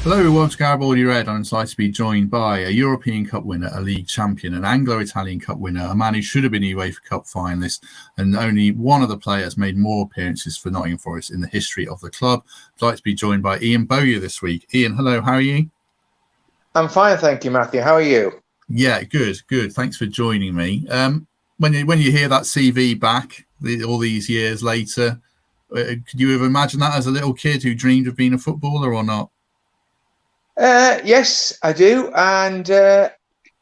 Hello, welcome to Garibaldi Red. I'm excited to be joined by a European Cup winner, a league champion, an Anglo-Italian Cup winner, a man who should have been a UEFA Cup finalist, and only one of the players made more appearances for Nottingham Forest in the history of the club. I'd like to be joined by Ian Bowyer this week. Ian, hello, how are you? I'm fine, thank you, Matthew. How are you? Yeah, good. Thanks for joining me. When you hear that CV back all these years later, could you have imagined that as a little kid who dreamed of being a footballer or not? Yes, I do, and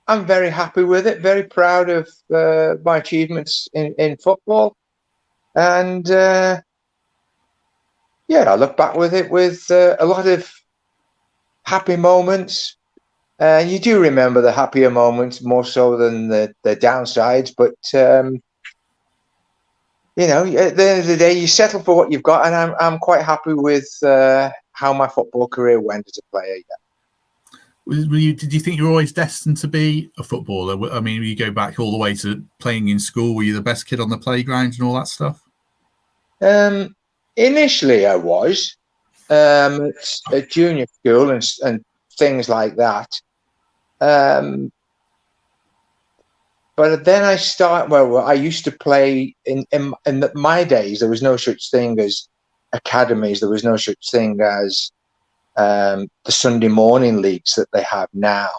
I'm very happy with it. Very proud of my achievements in football, and I look back with it with a lot of happy moments. You do remember the happier moments more so than the downsides, but at the end of the day, you settle for what you've got, and I'm quite happy with how my football career went as a player. Yeah. Did you think you were always destined to be a footballer? I mean, you go back all the way to playing in school. Were you the best kid on the playground and all that stuff? Initially, I was at junior school and things like that. But then I started. Well, I used to play in my days. There was no such thing as academies. There was no such thing as the Sunday morning leagues that they have now.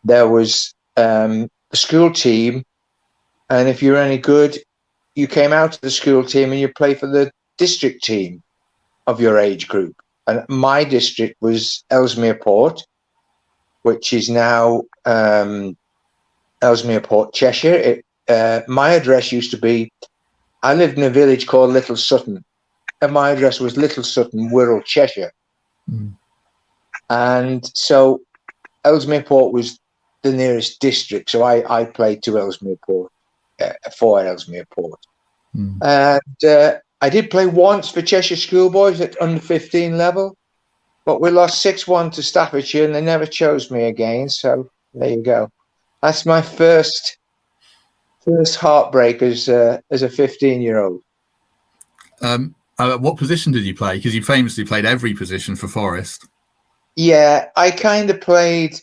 There was the school team, and if you're any good, you came out to the school team and you play for the district team of your age group. And my district was Ellesmere Port, which is now Ellesmere Port, Cheshire. My address used to be, I lived in a village called Little Sutton, and my address was Little Sutton, Wirral, Cheshire. And so Ellesmere Port was the nearest district. So I played to Ellesmere Port, for Ellesmere Port. And I did play once for Cheshire Schoolboys at under 15 level, but we lost 6-1 to Staffordshire and they never chose me again. So there you go. That's my first heartbreak as a 15-year-old. What position did you play? Because you famously played every position for Forest. Yeah, I kind of played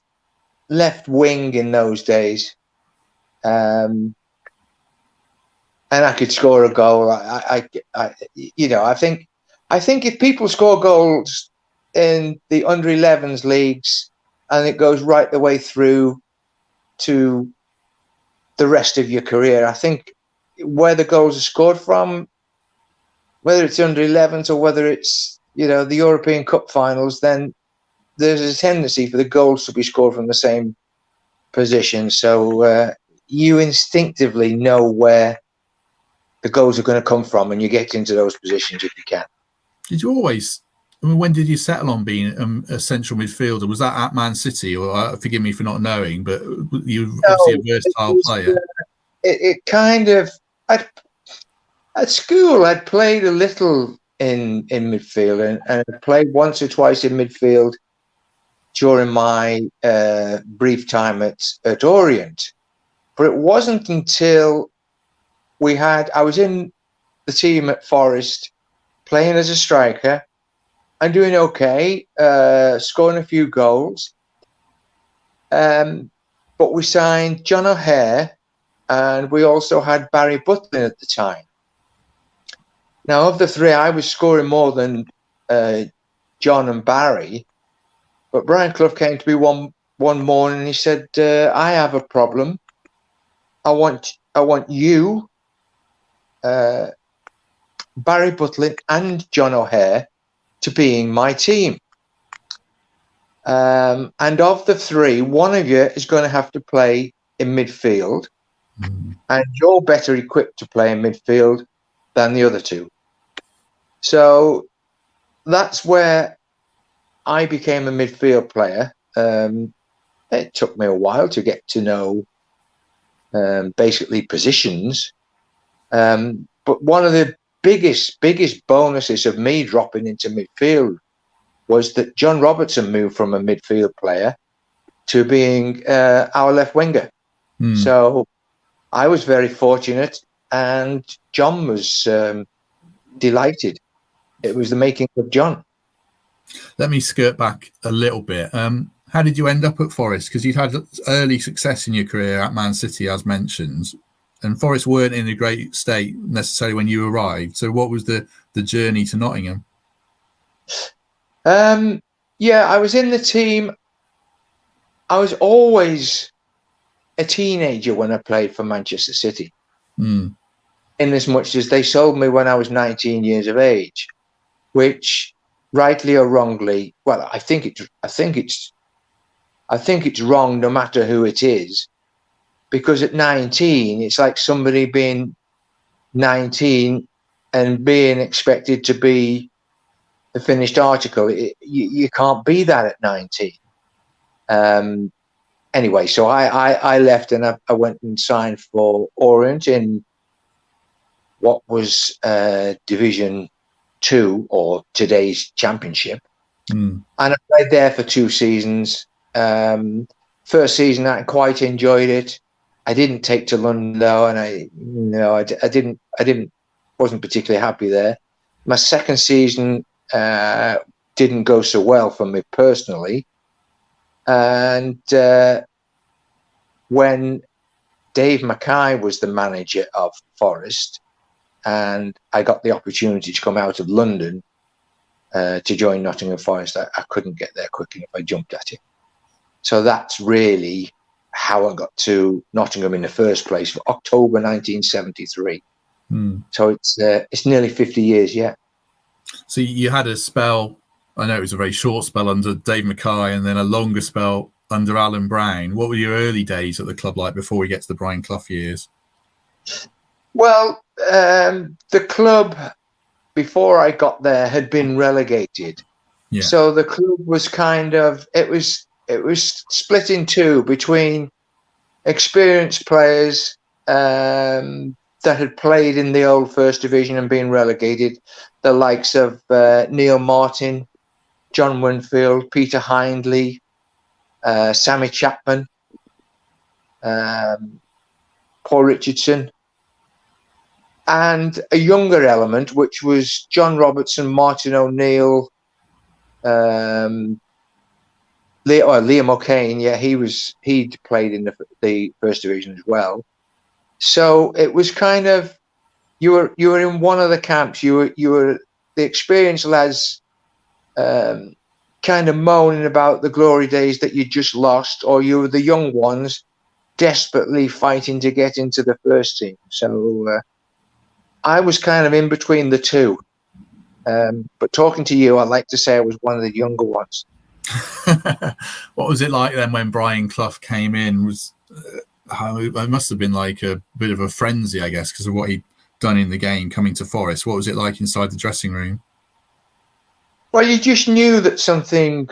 left wing in those days, and I could score a goal. I think if people score goals in the under 11s leagues and it goes right the way through to the rest of your career, I think where the goals are scored from, whether it's under 11s or whether it's the European Cup finals, then there's a tendency for the goals to be scored from the same position. So you instinctively know where the goals are going to come from and you get into those positions if you can. Did you always, when did you settle on being a central midfielder? Was that at Man City? Or forgive me for not knowing, but you're obviously a versatile player. It kind of, at school, I'd played a little in midfield and I played once or twice in midfield during my brief time at Orient. But it wasn't until I was in the team at Forest playing as a striker and doing okay, scoring a few goals. But we signed John O'Hare and we also had Barry Butlin at the time. Now, of the three, I was scoring more than John and Barry. But Brian Clough came to me one morning and he said, I have a problem. I want you, Barry Butlin and John O'Hare to be in my team. And of the three, one of you is going to have to play in midfield. And you're better equipped to play in midfield than the other two. So that's where I became a midfield player. It took me a while to get to know basically positions. But one of the biggest bonuses of me dropping into midfield was that John Robertson moved from a midfield player to being our left winger. So I was very fortunate and John was delighted. It was the making of John. Let me skirt back a little bit. How did you end up at Forest? Because you'd had early success in your career at Man City, as mentioned, and Forest weren't in a great state necessarily when you arrived. So what was the journey to Nottingham? Yeah, I was in the team. I was always a teenager when I played for Manchester City. Mm. In as much as they sold me when I was 19 years of age, which, rightly or wrongly, well, I think it's wrong no matter who it is, because at 19, it's like somebody being 19 and being expected to be the finished article. You can't be that at 19. Anyway, so I left and I went and signed for Orient in what was Division 2 or today's Championship. And I played there for 2 seasons. First season, I quite enjoyed it. I didn't take to London though, and I wasn't particularly happy there. My second season didn't go so well for me personally, and when Dave Mackay was the manager of Forest, and I got the opportunity to come out of London to join Nottingham Forest, I couldn't get there quick enough. I jumped at it. So that's really how I got to Nottingham in the first place, for October 1973. So it's nearly 50 years, yeah. So you had a spell, I know it was a very short spell under Dave Mackay, and then a longer spell under Alan Brown. What were your early days at the club like before we get to the Brian Clough years? Well, the club, before I got there, had been relegated. Yeah. So the club was kind of, it was split in two between experienced players that had played in the old First Division and been relegated, the likes of Neil Martin, John Winfield, Peter Hindley, Sammy Chapman, Paul Richardson, and a younger element, which was John Robertson, Martin O'Neill, Liam O'Kane. Yeah, he'd played in the First Division as well. So it was kind of, you were in one of the camps. You were the experienced lads, kind of moaning about the glory days that you just lost, or you were the young ones desperately fighting to get into the first team. So I was kind of in between the two. But talking to you, I'd like to say I was one of the younger ones. What was it like then when Brian Clough came in? It must have been like a bit of a frenzy, I guess, because of what he'd done in the game coming to Forest. What was it like inside the dressing room? Well, you just knew that something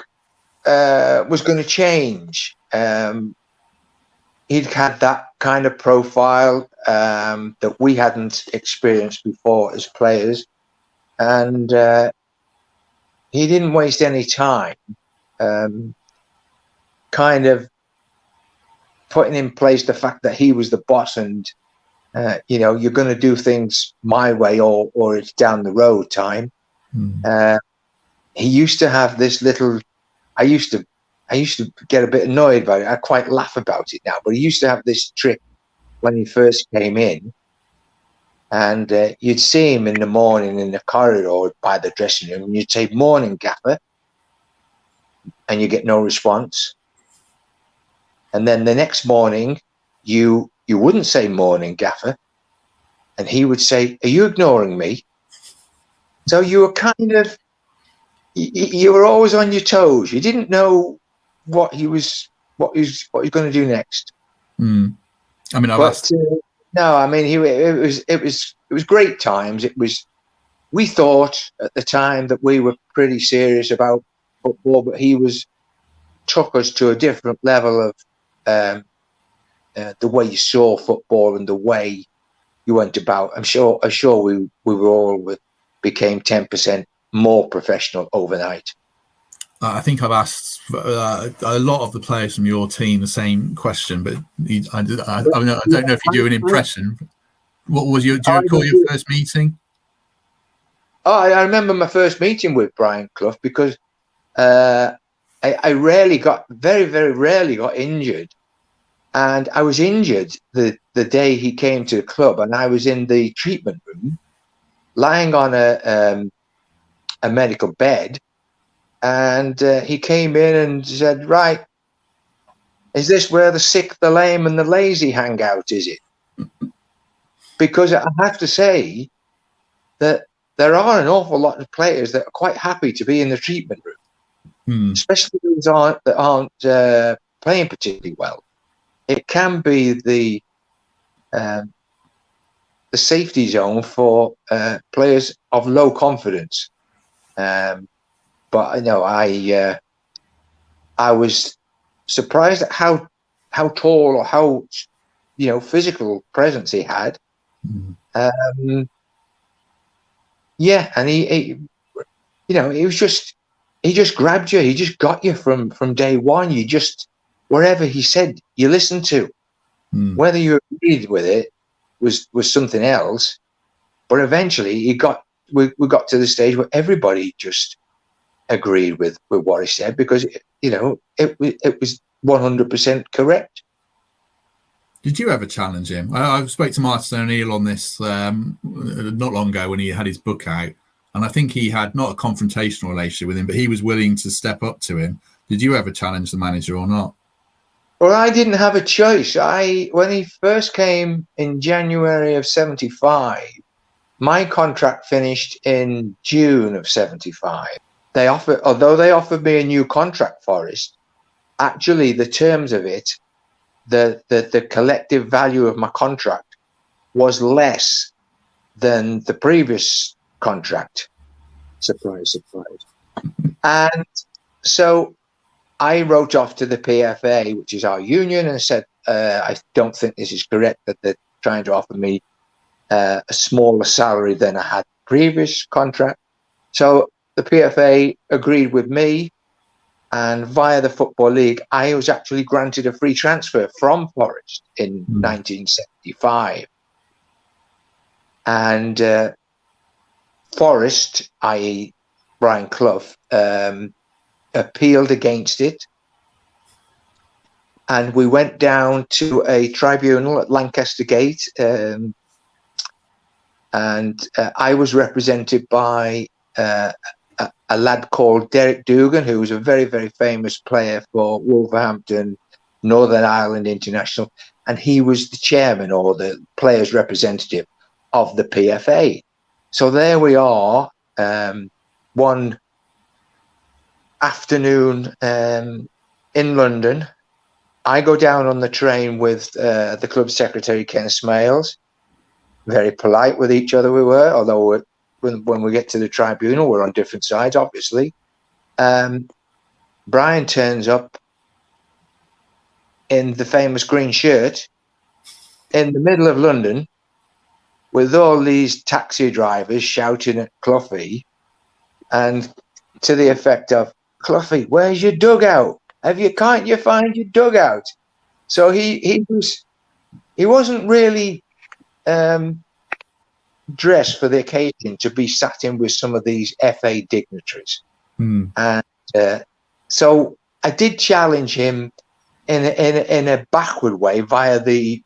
was going to change. He'd had that kind of profile that we hadn't experienced before as players. And he didn't waste any time kind of putting in place the fact that he was the boss and, you're going to do things my way or it's down the road time. He used to have this little, I used to get a bit annoyed about it. I quite laugh about it now, but he used to have this trick when he first came in. And you'd see him in the morning in the corridor by the dressing room, and you'd say, "Morning, Gaffer," and you get no response. And then the next morning, you wouldn't say, "Morning, Gaffer," and he would say, "Are you ignoring me?" So you were kind of, you were always on your toes. You didn't know what he was going to do next. I mean, no, I mean, it was great times. We thought at the time that we were pretty serious about football, but he took us to a different level of the way you saw football and the way you went about. I'm sure we were all became 10% more professional overnight. I think I've asked a lot of the players from your team the same question, but I don't know if you do an impression. What was do you recall your first meeting? Oh, I remember my first meeting with Brian Clough because I very, very rarely got injured. And I was injured the day he came to the club, and I was in the treatment room, lying on a medical bed. And he came in and said, "Right, is this where the sick, the lame, and the lazy hang out, is it?" Because I have to say that there are an awful lot of players that are quite happy to be in the treatment room, especially those that aren't playing particularly well. It can be the safety zone for players of low confidence. But I know I was surprised at how tall or how physical presence he had. Yeah, and he just grabbed you. He just got you from day one. You just, wherever he said, you listened to. Whether you agreed with it was something else. But eventually we got to the stage where everybody just agreed with what he said, because it was 100% correct. Did you ever challenge him? I spoke to Martin O'Neill on this not long ago when he had his book out, and I think he had not a confrontational relationship with him, but he was willing to step up to him. Did you ever challenge the manager or not? Well, I didn't have a choice. When he first came in January of 75, my contract finished in June of 75. Although they offered me a new contract, Forest, actually the terms of it, the collective value of my contract was less than the previous contract. Surprise, surprise. And so I wrote off to the PFA, which is our union, and said, I don't think this is correct, that they're trying to offer me a smaller salary than I had previous contract. So the PFA agreed with me, and via the Football League, I was actually granted a free transfer from Forest in 1975. And Forest, i.e. Brian Clough, appealed against it. And we went down to a tribunal at Lancaster Gate. And I was represented by a lad called Derek Dugan, who was a very, very famous player for Wolverhampton, Northern Ireland International, and he was the chairman or the players' representative of the PFA. So there we are, one afternoon in London. I go down on the train with the club secretary, Ken Smales. Very polite with each other we were, although when we get to the tribunal, we're on different sides, obviously. Brian turns up in the famous green shirt in the middle of London with all these taxi drivers shouting at Cloughie, and to the effect of, "Cloughie, where's your dugout? Can't you find your dugout?" So he wasn't really dressed for the occasion to be sat in with some of these FA dignitaries. And so I did challenge him in a backward way with the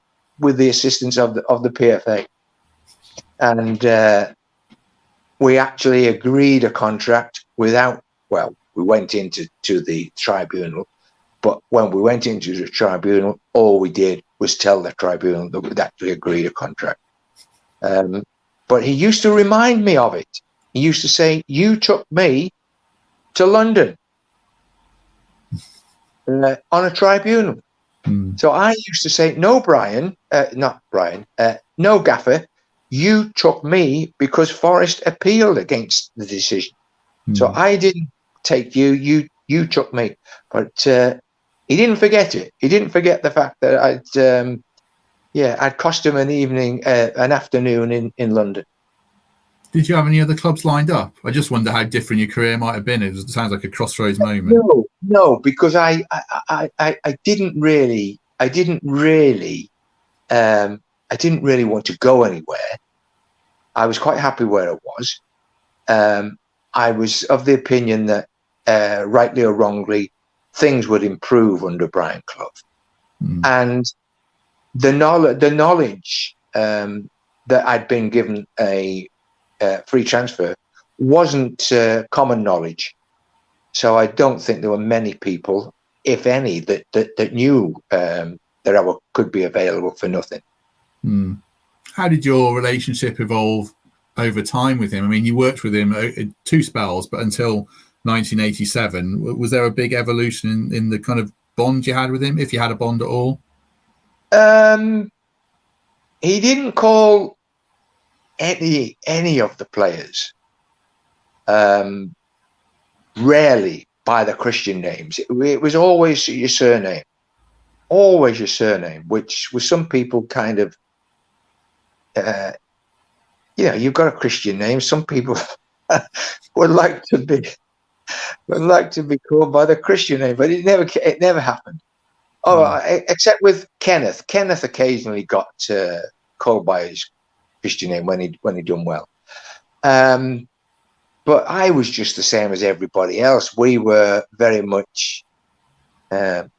assistance of the PFA, and we actually agreed a contract without. Well, we went into the tribunal, but when we went into the tribunal, all we did was tell the tribunal that we'd actually agreed a contract. But he used to remind me of it. He used to say, "You took me to London on a tribunal." So I used to say, "No, no, Gaffer, you took me because Forest appealed against the decision. So I didn't take you, you took me." But he didn't forget it. He didn't forget the fact that I'd cost him an afternoon in London. Did you have any other clubs lined up? I just wonder how different your career might have been. It sounds like a crossroads moment. No, because I didn't really want to go anywhere. I was quite happy where I was. I was of the opinion that rightly or wrongly, things would improve under Brian Clough. And the knowledge that I'd been given a free transfer wasn't common knowledge. So I don't think there were many people, if any, that knew that I could be available for nothing. How did your relationship evolve over time with him? I mean, you worked with him 2 spells, but until 1987, was there a big evolution in the kind of bond you had with him, if you had a bond at all? He didn't call any of the players, rarely by the Christian names. It was always your surname, which with some people kind of, you've got a Christian name. Some people would like to be called by the Christian name, but it never happened. Except with Kenneth. Kenneth occasionally got called by his Christian name when he done well. But I was just the same as everybody else. We were very much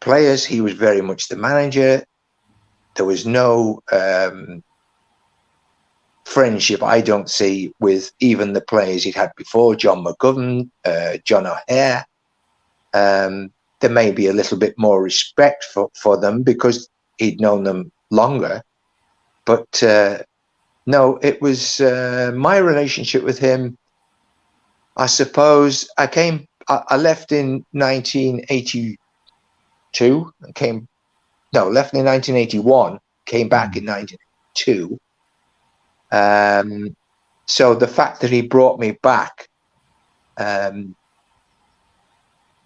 players. He was very much the manager. There was no friendship, I don't see, with even the players he'd had before, John McGovern, John O'Hare. There may be a little bit more respect for them because he'd known them longer. But no, it was my relationship with him. I suppose I left in 1982 left in 1981, came back in 1982. So the fact that he brought me back,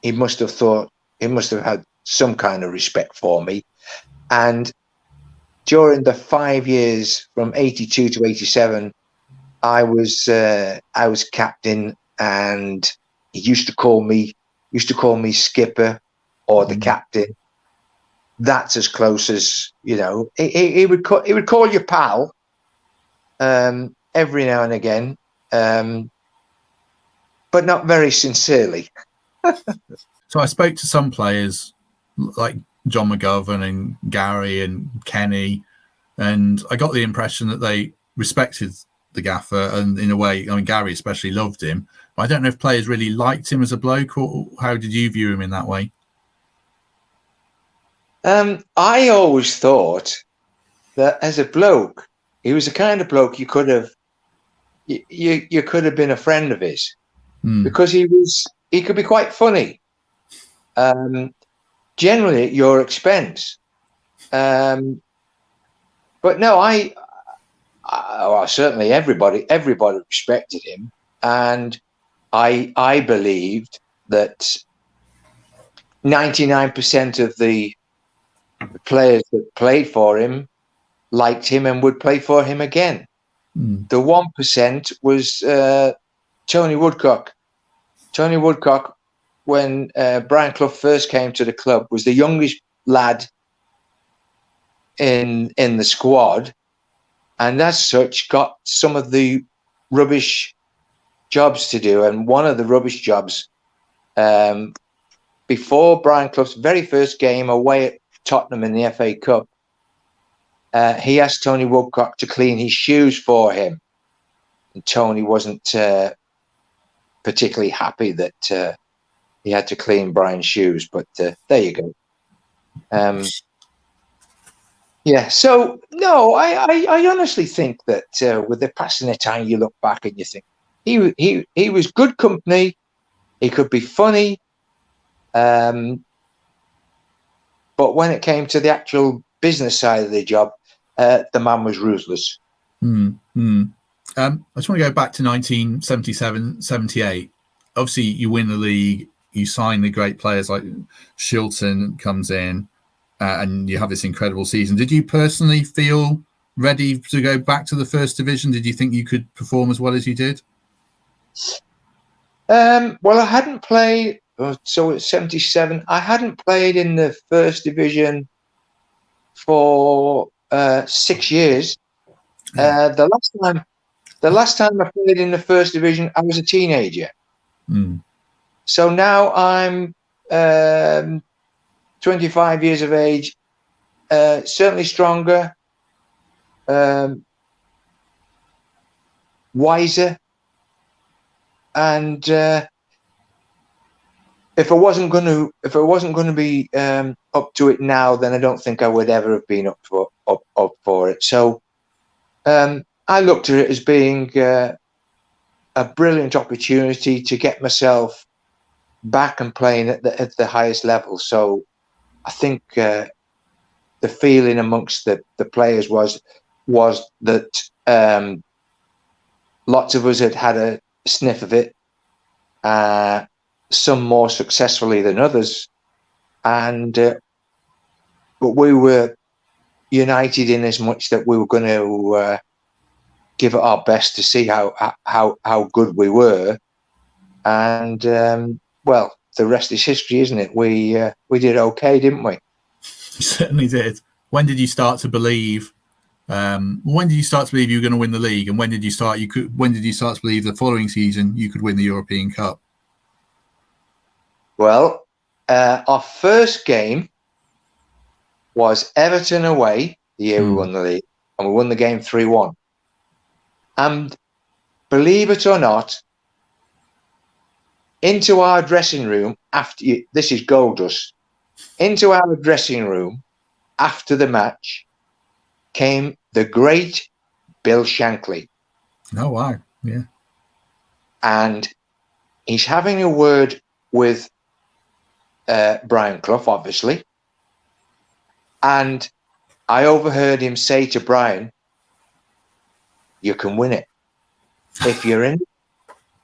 he must have had some kind of respect for me. And during the 5 years from 82 to 87, I was captain, and he used to call me skipper or the captain. That's as close as, he would call you pal every now and again, but not very sincerely. So I spoke to some players like John McGovern and Gary and Kenny, and I got the impression that they respected the gaffer, and in a way, I mean, Gary especially loved him. But I don't know if players really liked him as a bloke, or how did you view him in that way? I always thought that as a bloke, he was the kind of bloke you could have been a friend of his, because he could be quite funny. Generally at your expense. But no, well, certainly everybody respected him, and I believed that 99% of the players that played for him liked him and would play for him again. The 1% was Tony Woodcock. Tony Woodcock, when Brian Clough first came to the club, was the youngest lad in the squad, and as such got some of the rubbish jobs to do. And one of the rubbish jobs, before Brian Clough's very first game away at Tottenham in the FA Cup, he asked Tony Woodcock to clean his shoes for him, and Tony wasn't particularly happy that he had to clean Brian's shoes, but there you go. Yeah, so no, I honestly think that with the passing of time, you look back and you think he was good company. He could be funny, but when it came to the actual business side of the job, the man was ruthless. I just want to go back to 1977-78. Obviously, you win the league. You sign the great players like Shilton comes in, and you have this incredible season. Did you personally feel ready to go back to the first division? Did you think you could perform as well as you did? Well, I hadn't played. So it's 77. I hadn't played in the first division for 6 years. The last time I played in the first division, I was a teenager. So now I'm 25 years of age, certainly stronger, wiser, and if I wasn't going to be up to it now, then I don't think I would ever have been up for it. So I looked at it as being a brilliant opportunity to get myself back and playing at the highest level. So I think the feeling amongst the players was that lots of us had a sniff of it, some more successfully than others, and but we were united in as much that we were going to give it our best to see how good we were, and well, the rest is history, isn't it? We did okay, didn't we? You certainly did. When did you start to believe? When did you start to believe you were going to win the league, and when did you start to believe the following season you could win the European Cup? Well, our first game was Everton away the year we won the league, and we won the game 3-1. And believe it or not, into our dressing room this is gold dust. Into our dressing room after the match came the great Bill Shankly. Oh wow, yeah. And he's having a word with Brian Clough, obviously. And I overheard him say to Brian, "You can win it. If you're in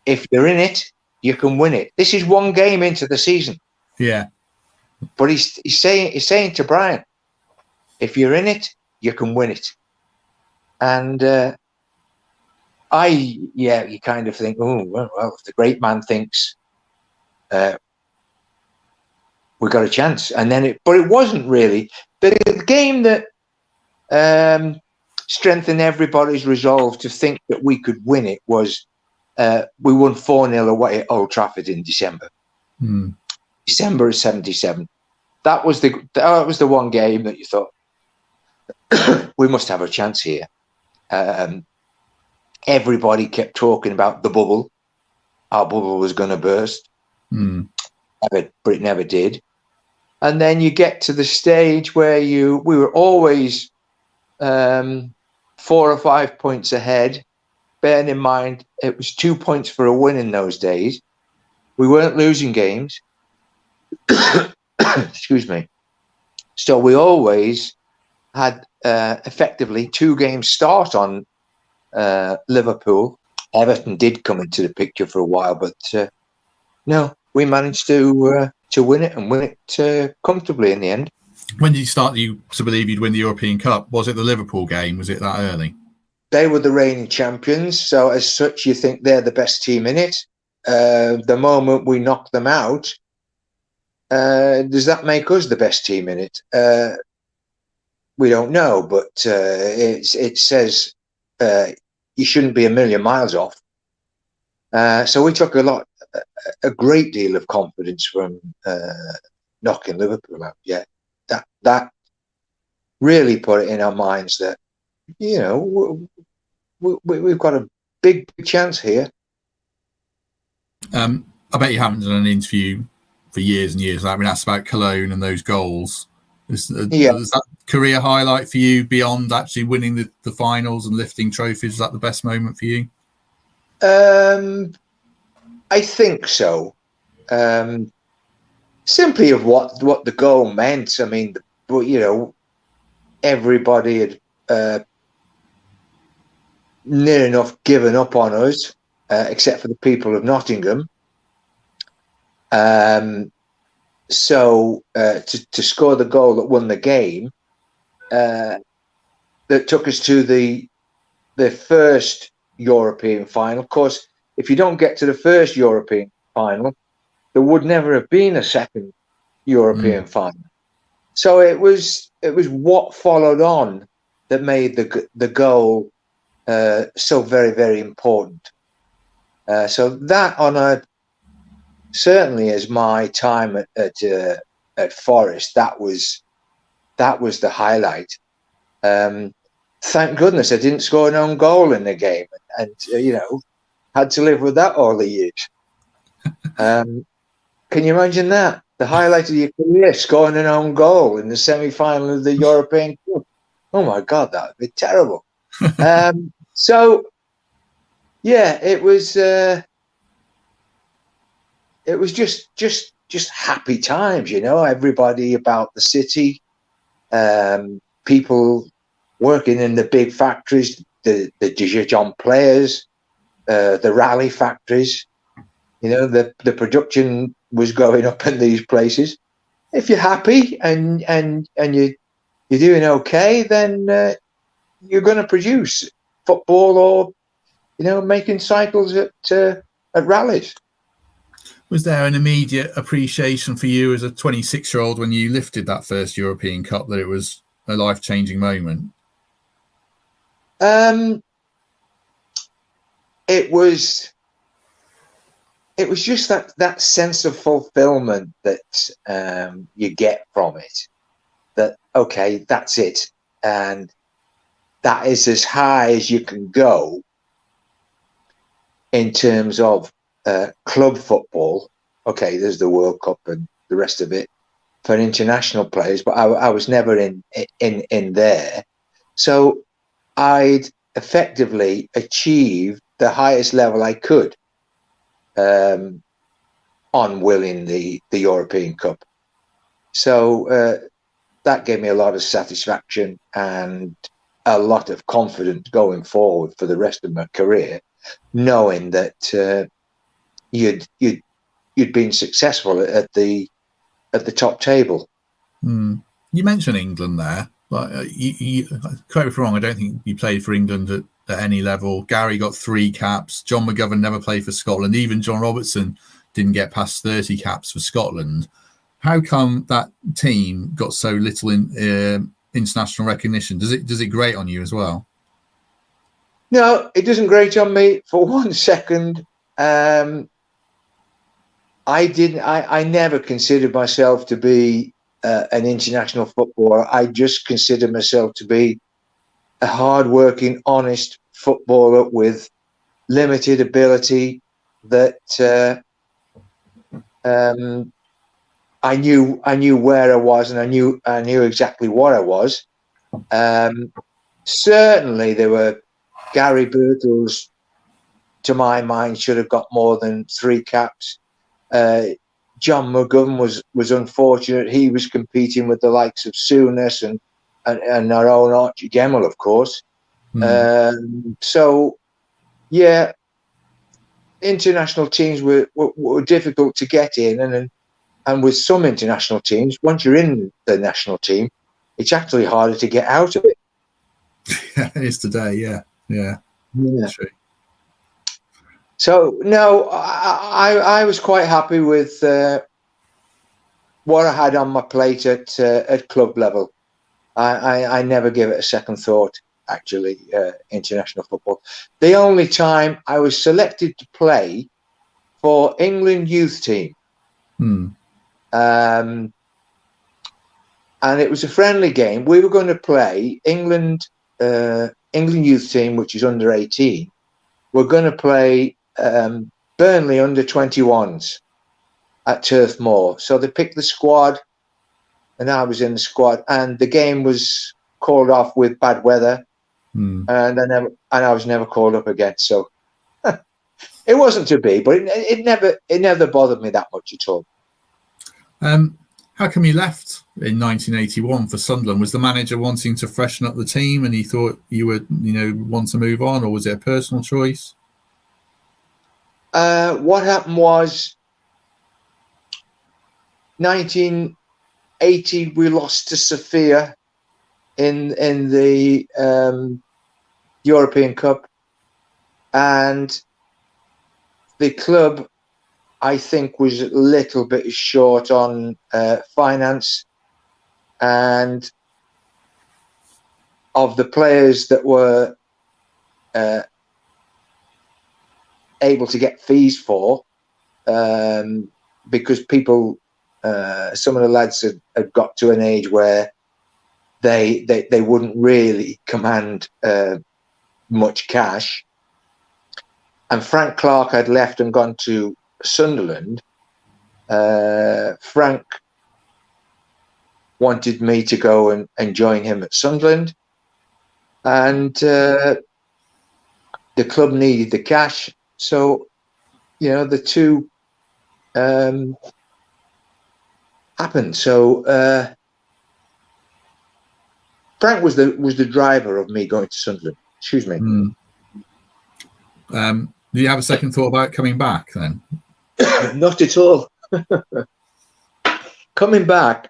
it, you can win it." This is one game into the season. Yeah. But he's saying to Brian, "If you're in it, you can win it." And you kind of think, oh well, if the great man thinks we got a chance, and then but it wasn't really the game that strengthened everybody's resolve to think that we could win it. Was we won 4-0 away at Old Trafford in December. December of '77. That was the one game that you thought we must have a chance here. Everybody kept talking about the bubble. Our bubble was going to burst, but it never did. And then you get to the stage where we were always 4 or 5 points ahead. Bearing in mind, it was 2 points for a win in those days. We weren't losing games. Excuse me. So we always had effectively 2 games start on Liverpool. Everton did come into the picture for a while, but no, we managed to win it and win it comfortably in the end. When did you start to believe you'd win the European Cup? Was it the Liverpool game? Was it that early? They were the reigning champions, so as such, you think they're the best team in it. The moment we knock them out, does that make us the best team in it? We don't know, but it says you shouldn't be a million miles off. So we took a great deal of confidence from knocking Liverpool out. Yeah, that really put it in our minds that, you know, we've got a big chance here. I bet you haven't done an interview for years and years. I've been asked about Cologne and those goals. Is that career highlight for you beyond actually winning the finals and lifting trophies? Is that the best moment for you? I think so. Simply of what the goal meant. I mean, you know, everybody had near enough given up on us, except for the people of Nottingham. So to score the goal that won the game, that took us to the first European final. Of course, if you don't get to the first European final, there would never have been a second European final. So it was what followed on that made the goal so very, very important. So that on certainly as my time at Forest, that was the highlight. Thank goodness I didn't score an own goal in the game, and had to live with that all the years. Can you imagine that? The highlight of your career, scoring an own goal in the semi-final of the European Cup. Oh my God, that would be terrible. So, yeah, it was just happy times, everybody about the city, people working in the big factories, the Dijon players, the rally factories. The production was going up in these places. If you're happy and you're doing okay, then you're going to produce football or making cycles at rallies. Was there an immediate appreciation for you as a 26-year-old when you lifted that first European Cup that it was a life-changing moment? It was just that sense of fulfillment that you get from it. That, okay, that's it, and that is as high as you can go in terms of club football. Okay, there's the World Cup and the rest of it for international players, but I was never in there. So I'd effectively achieved the highest level I could on winning the European Cup. So that gave me a lot of satisfaction and a lot of confidence going forward for the rest of my career, knowing that you'd been successful at the top table. You mentioned England there, but correct me if I'm wrong, I don't think you played for England at any level. Gary got 3 caps. John McGovern never played for Scotland. Even John Robertson didn't get past 30 caps for Scotland. How come that team got so little international recognition? Does it grate on you as well? No, it doesn't grate on me for 1 second. I never considered myself to be an international footballer. I just consider myself to be a hard-working, honest footballer with limited ability that I knew where I was, and I knew exactly what I was. Certainly, there were Gary Birtles, to my mind, should have got more than 3 caps. John McGovern was unfortunate. He was competing with the likes of Souness and our own Archie Gemmill, of course. So, yeah, international teams were difficult to get in, and with some international teams, once you're in the national team, it's actually harder to get out of it. Yeah, it is today. Yeah. True. So no, I was quite happy with what I had on my plate at club level. I never gave it a second thought. Actually, international football. The only time I was selected to play for England youth team, and it was a friendly game. We were going to play England youth team, which is under 18. We're going to play Burnley under 21s at Turf Moor. So they picked the squad, and I was in the squad. And the game was called off with bad weather, and I was never called up again. So it wasn't to be, but it never bothered me that much at all. How come you left in 1981 for Sunderland? Was the manager wanting to freshen up the team, and he thought you would, want to move on, or was it a personal choice? What happened was 1980 we lost to Sofia in the European Cup, and the club, I think, was a little bit short on finance, and of the players that were able to get fees for, because people, some of the lads had got to an age where they wouldn't really command much cash. And Frank Clark had left and gone to Sunderland. Frank wanted me to go and join him at Sunderland, and the club needed the cash, so the two happened. So Frank was the driver of me going to Sunderland. Excuse me. Do you have a second thought about coming back then? Not at all. Coming back,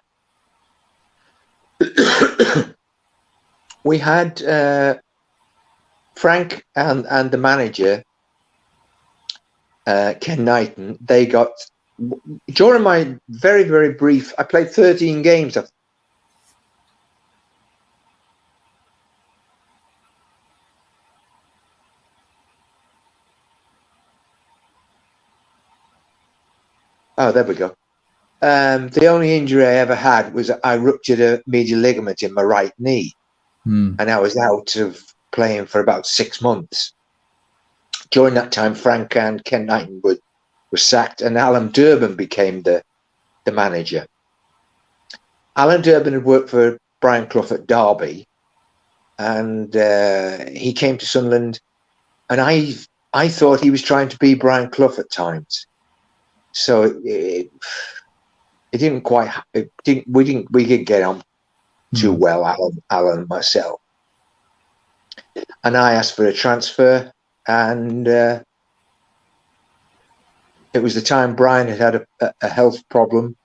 we had Frank and the manager, Ken Knighton. They got, during my very, very brief, I played 13 games. Oh, there we go. The only injury I ever had was I ruptured a medial ligament in my right knee, and I was out of playing for about 6 months. During that time, Frank and Ken Knighton were sacked, and Alan Durban became the manager. Alan Durban had worked for Brian Clough at Derby, and he came to Sunderland, and I thought he was trying to be Brian Clough at times. So it didn't quite. We didn't get on too well, Alan and myself. And I asked for a transfer, and it was the time Brian had a health problem.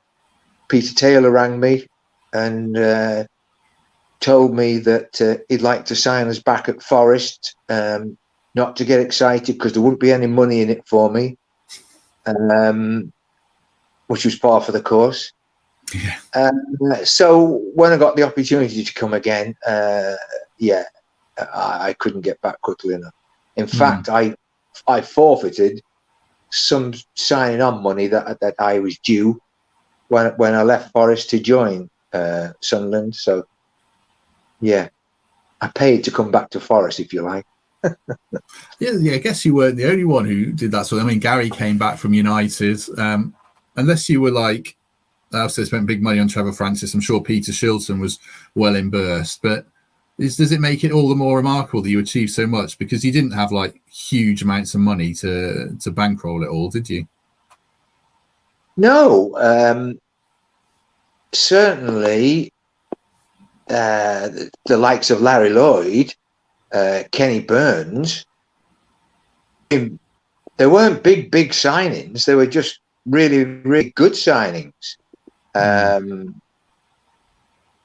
Peter Taylor rang me and told me that he'd like to sign us back at Forest. Not to get excited because there wouldn't be any money in it for me. Which was par for the course. Yeah. So when I got the opportunity to come again, I couldn't get back quickly enough. In fact, I forfeited some signing on money that I was due when I left Forest to join Sunderland. So yeah, I paid to come back to Forest, if you like. Yeah, I guess you weren't the only one who did that. So I mean, Gary came back from United. Unless you were like, also spent big money on Trevor Francis, I'm sure Peter Shilton was well immersed. But does it make it all the more remarkable that you achieved so much? Because you didn't have like huge amounts of money to bankroll it all, did you? No, certainly the likes of Larry Lloyd, Kenny Burns, they weren't big signings. They were just really, really good signings. I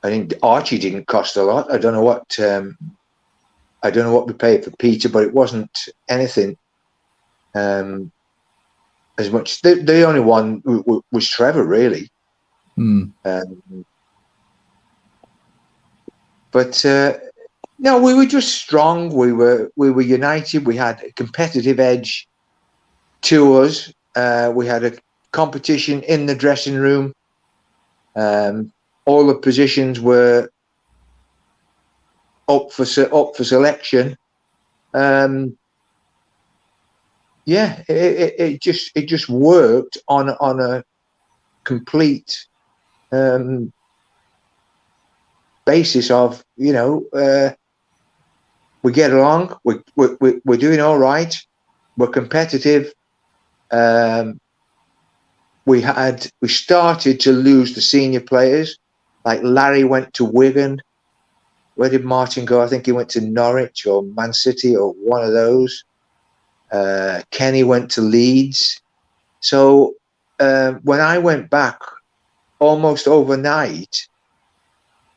think Archie didn't cost a lot. I don't know what we paid for Peter, but it wasn't anything as much. The only one was Trevor, really. But no, we were just strong. We were united. We had a competitive edge to us. We had a competition in the dressing room. All the positions were up for selection. It just worked on a complete basis of we get along. We're doing all right. We're competitive. We started to lose the senior players. Like Larry went to Wigan. Where did Martin go? I think he went to Norwich or Man City or one of those. Kenny went to Leeds. So when I went back, almost overnight,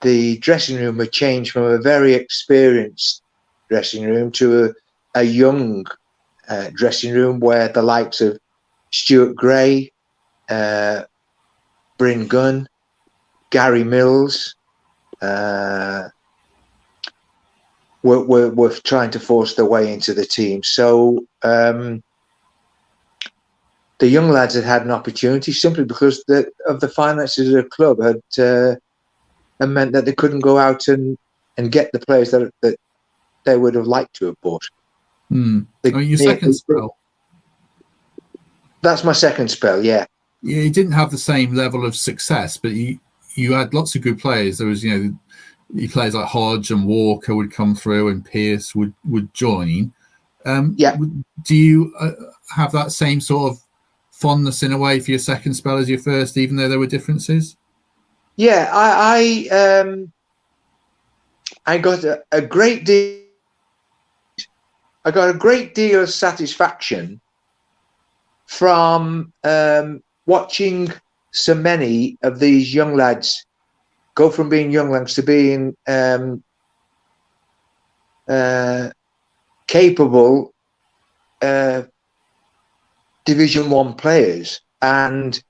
the dressing room had changed from a very experienced dressing room to a young dressing room where the likes of Stuart Gray, Bryn Gunn, Gary Mills were trying to force their way into the team. So the young lads had an opportunity simply because of the finances of the club had meant that they couldn't go out and get the players that they would have liked to have bought. Your second spell. That's my second spell, yeah. Yeah, you didn't have the same level of success, but you had lots of good players. There was, players like Hodge and Walker would come through, and Pearce would join. Do you have that same sort of fondness in a way for your second spell as your first, even though there were differences? Yeah, I got a great deal. I got a great deal of satisfaction from watching so many of these young lads go from being young lads to being capable Division 1 players, and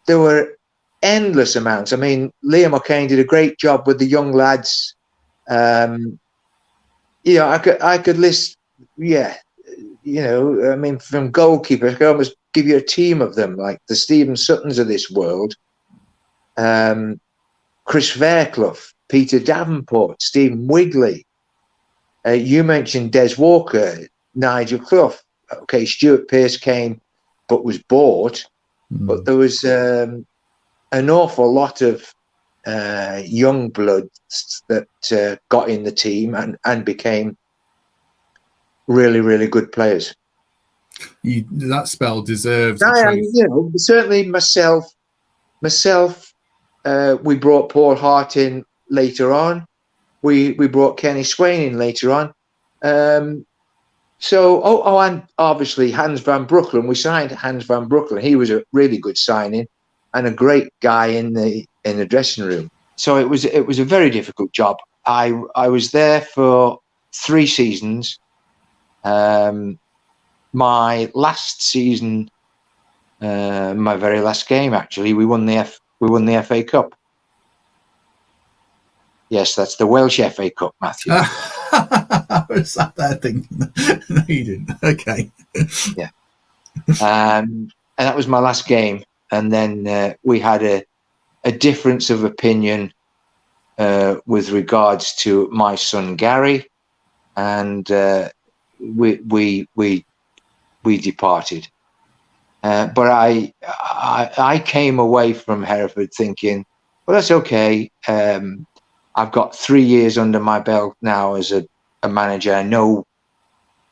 there were endless amounts. I mean, Liam O'Kane did a great job with the young lads. I could list, I mean, from goalkeepers, I could almost give you a team of them, like the Stephen Suttons of this world, Chris Fairclough, Peter Davenport, Stephen Wigley. You mentioned Des Walker, Nigel Clough. Okay, Stuart Pearce came, but was bought. But there was an awful lot of young bloods that got in the team and became really, really good players. That spell deserves. Certainly myself. We brought Paul Hart in later on. We brought Kenny Swain in later on. And obviously Hans van Broekelen. We signed Hans van Broekelen. He was a really good signing and a great guy in the dressing room. So it was a very difficult job. I was there for 3 seasons. My last season, my very last game, actually, we won the FA Cup. Yes, that's the Welsh FA Cup, Matthew. I was sat there thinking, no, you didn't. Okay. Yeah. And that was my last game. And then we had a difference of opinion with regards to my son Gary, and we departed. But I came away from Hereford thinking, well, that's okay. I've got 3 years under my belt now as a manager. I know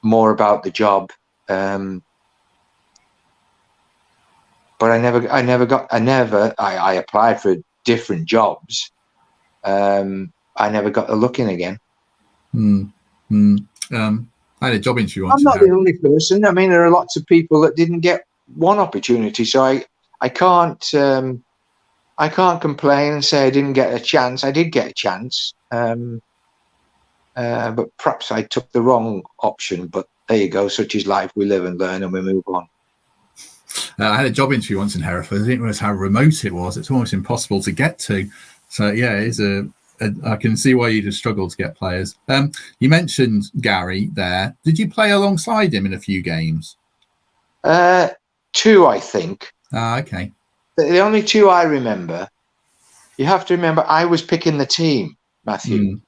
more about the job. But I applied for different jobs. I never got a look in again. I had a job interview once. I'm not the only person. I mean, there are lots of people that didn't get one opportunity. So I can't complain and say I didn't get a chance. I did get a chance. But perhaps I took the wrong option. But there you go. Such is life. We live and learn and we move on. I had a job interview once in Hereford. I didn't realize how remote it was. It's almost impossible to get to. So yeah, it's I can see why you'd have struggled to get players. You mentioned Gary there. Did you play alongside him in a few games? 2, I think. Okay. The only 2 I remember. You have to remember, I was picking the team, Matthew.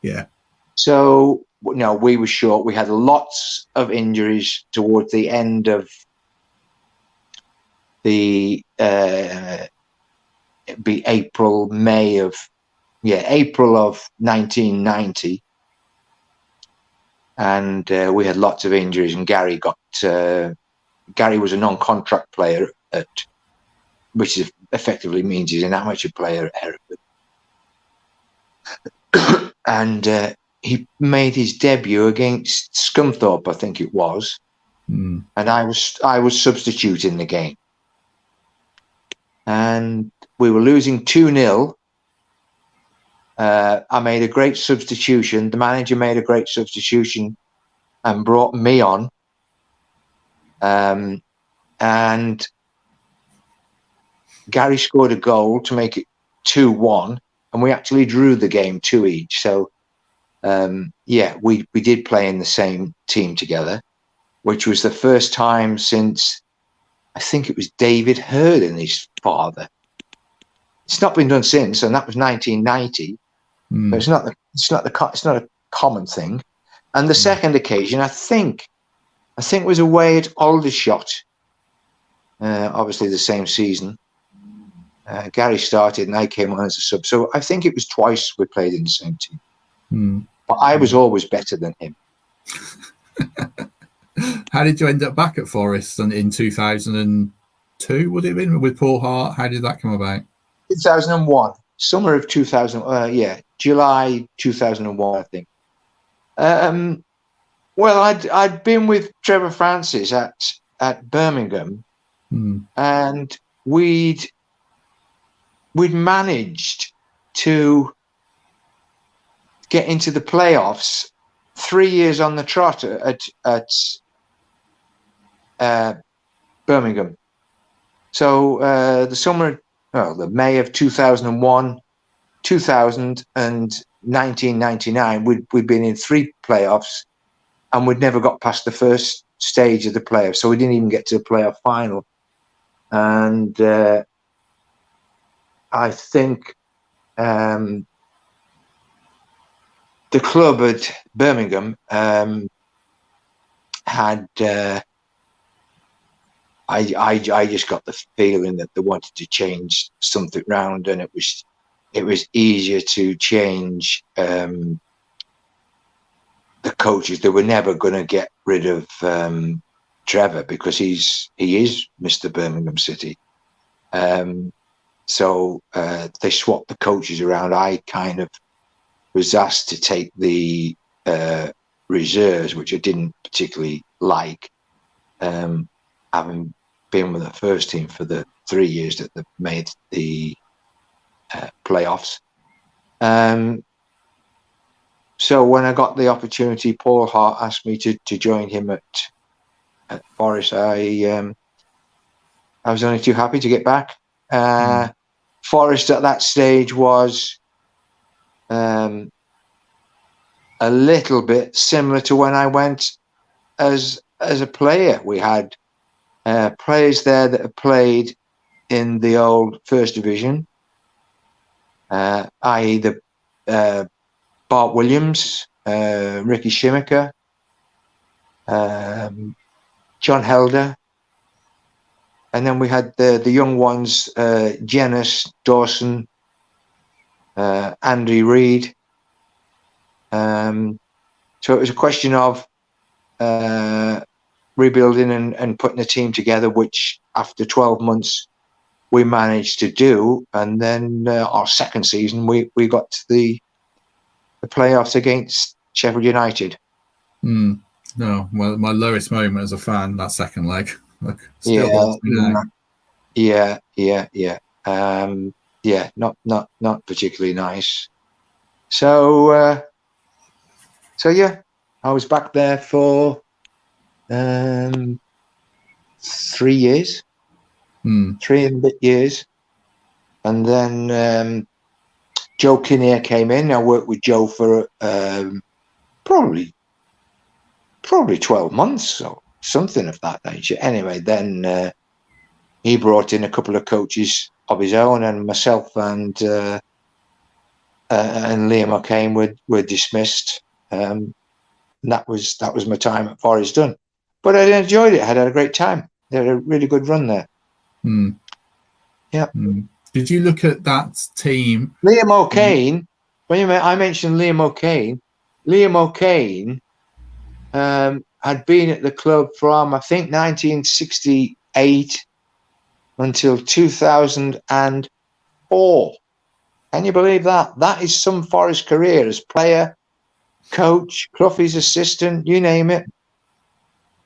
Yeah. So no, we were short. We had lots of injuries towards the end of the be April of 1990, and we had lots of injuries. And Gary was a non-contract player which effectively means he's an amateur player at Hereford. And he made his debut against Scunthorpe, I think it was, and I was substituting the game, and we were losing 2-0. I made a great substitution. The manager made a great substitution and brought me on, and Gary scored a goal to make it 2-1, and we actually drew the game 2 each. So we did play in the same team together. which was the first time since, I think it was David Hurd and his father. It's not been done since, and that was 1990. But it's not a common thing. And the second occasion, I think was away at Aldershot. Obviously, the same season. Gary started, and I came on as a sub. So I think it was twice we played in the same team. But I was always better than him. How did you end up back at Forest in 2002? Would it have been with Paul Hart? How did that come about? 2001, summer of 2000. July 2001, I think. Well, I'd been with Trevor Francis at Birmingham, and we'd managed to get into the playoffs 3 years on the trot at Birmingham. So the May of 2001, 2000, and 1999, we'd been in 3 playoffs, and we'd never got past the first stage of the playoffs. So we didn't even get to the playoff final. And I think the club at Birmingham had. I just got the feeling that they wanted to change something round, and it was easier to change the coaches. They were never going to get rid of Trevor because he is Mr. Birmingham City. So they swapped the coaches around. I kind of was asked to take the reserves, which I didn't particularly like, having been with the first team for the 3 years that they made the playoffs. So when I got the opportunity, Paul Hart asked me to join him at Forest. I was only too happy to get back. Forest at that stage was a little bit similar to when I went as a player. We had players there that had played in the old First Division, i.e. the Bart Williams, Ricky Shimmicker, John Helder, and then we had the young ones, Jenness, Dawson, Andy Reid. So it was a question of rebuilding and putting a team together, which after 12 months we managed to do. And then our second season, we got to the playoffs against Sheffield United. No, well, my lowest moment as a fan, that second leg. Not particularly nice. So yeah, I was back there for 3 years, 3 and a bit years, and then Joe Kinnear came in. I worked with Joe for probably 12 months or something of that nature. Anyway, then he brought in a couple of coaches of his own, and myself and Liam O'Kane were dismissed. That was my time at Forest done. But I enjoyed it. I had a great time. They had a really good run there. Yeah. Did you look at that team? Liam O'Kane, I mentioned Liam O'Kane. Liam O'Kane had been at the club from, I think, 1968 until 2004. Can you believe that? That is some Forest career as player, coach, Clough's assistant, you name it.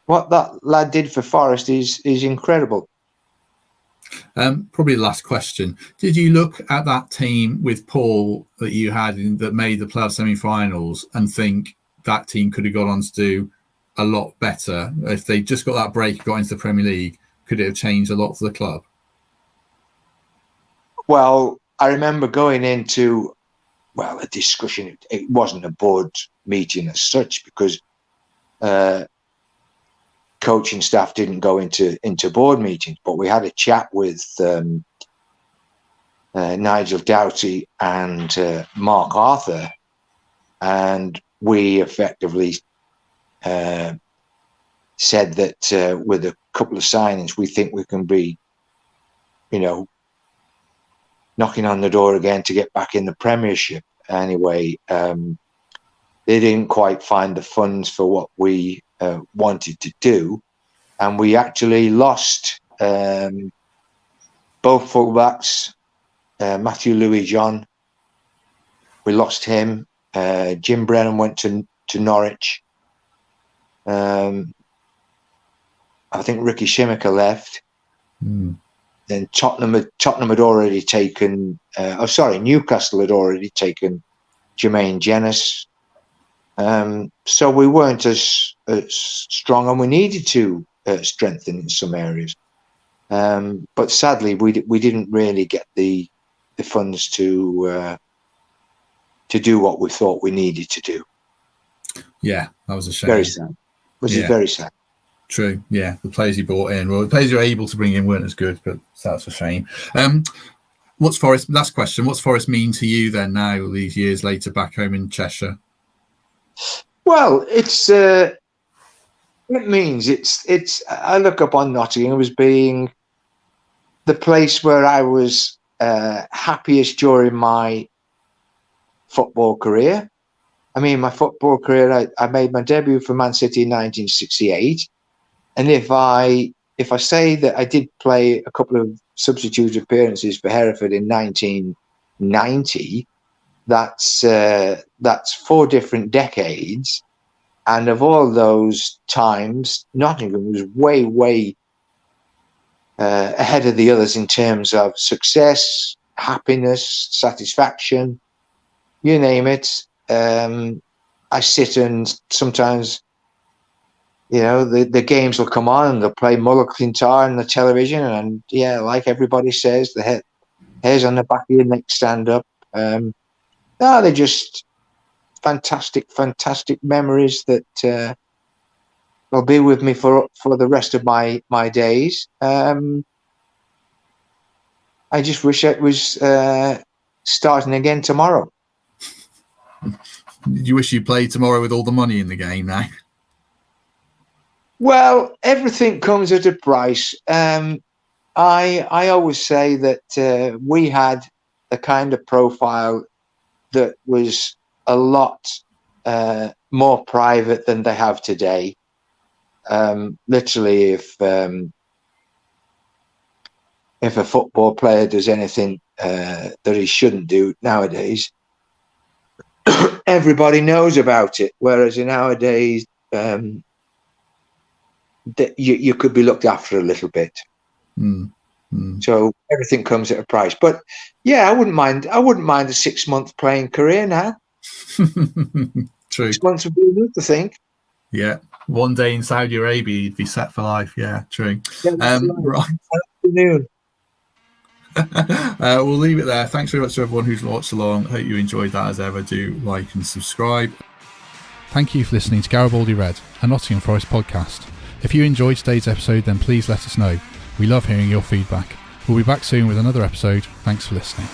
What that lad did for Forest is incredible. Probably the last question. Did you look at that team with Paul that you had that made the playoff semi-finals and think that team could have gone on to do a lot better? If they just got that break, got into the Premier League, could it have changed a lot for the club? Well, I remember going into a discussion. It wasn't a board meeting as such, because coaching staff didn't go into board meetings, but we had a chat with Nigel Doughty and Mark Arthur, and we effectively said that with a couple of signings, we think we can be, knocking on the door again to get back in the Premiership. Anyway, they didn't quite find the funds for what we wanted to do, and we actually lost both fullbacks, Matthew Louis-John. We lost him. Jim Brennan went to Norwich. I think Ricky Shimmiker left. Then Tottenham had already taken. Newcastle had already taken Jermaine Jenas. So we weren't as strong, and we needed to strengthen in some areas. But sadly, we didn't really get the funds to do what we thought we needed to do. Yeah, that was a shame. Very sad. Which is very sad. True. Yeah, the players you brought in, the players you were able to bring in weren't as good, but that's a shame. What's Forest? Last question. What's Forest mean to you then now, these years later, back home in Cheshire? Well, it means it's. I look upon Nottingham as being the place where I was happiest during my football career. I mean, my football career, I made my debut for Man City in 1968. And if I say that I did play a couple of substitute appearances for Hereford in 1990, that's 4 different decades. And of all those times, Nottingham was way ahead of the others in terms of success, happiness, satisfaction, you name it. I sit and sometimes, the games will come on and they'll play Mull Clintar on the television, and like everybody says, the hairs on the back of your neck stand up. They're just fantastic memories that will be with me for the rest of my days. I just wish it was starting again tomorrow. You wish you played tomorrow with all the money in the game now? Well, everything comes at a price. I always say that we had a kind of profile that was a lot more private than they have today. Literally, if a football player does anything that he shouldn't do nowadays, everybody knows about it. Whereas nowadays, you could be looked after a little bit. So everything comes at a price. But I wouldn't mind a 6-month playing career now. True. 6 months would be enough, I think. Yeah. One day in Saudi Arabia, you'd be set for life. Yeah, true. Right. Afternoon. We'll leave it there. Thanks very much to everyone who's watched along. Hope you enjoyed that. As ever, do like and subscribe. Thank you for listening to Garibaldi Red, a Nottingham Forest podcast. If you enjoyed today's episode, then please let us know. We love hearing your feedback. We'll be back soon with another episode. Thanks for listening.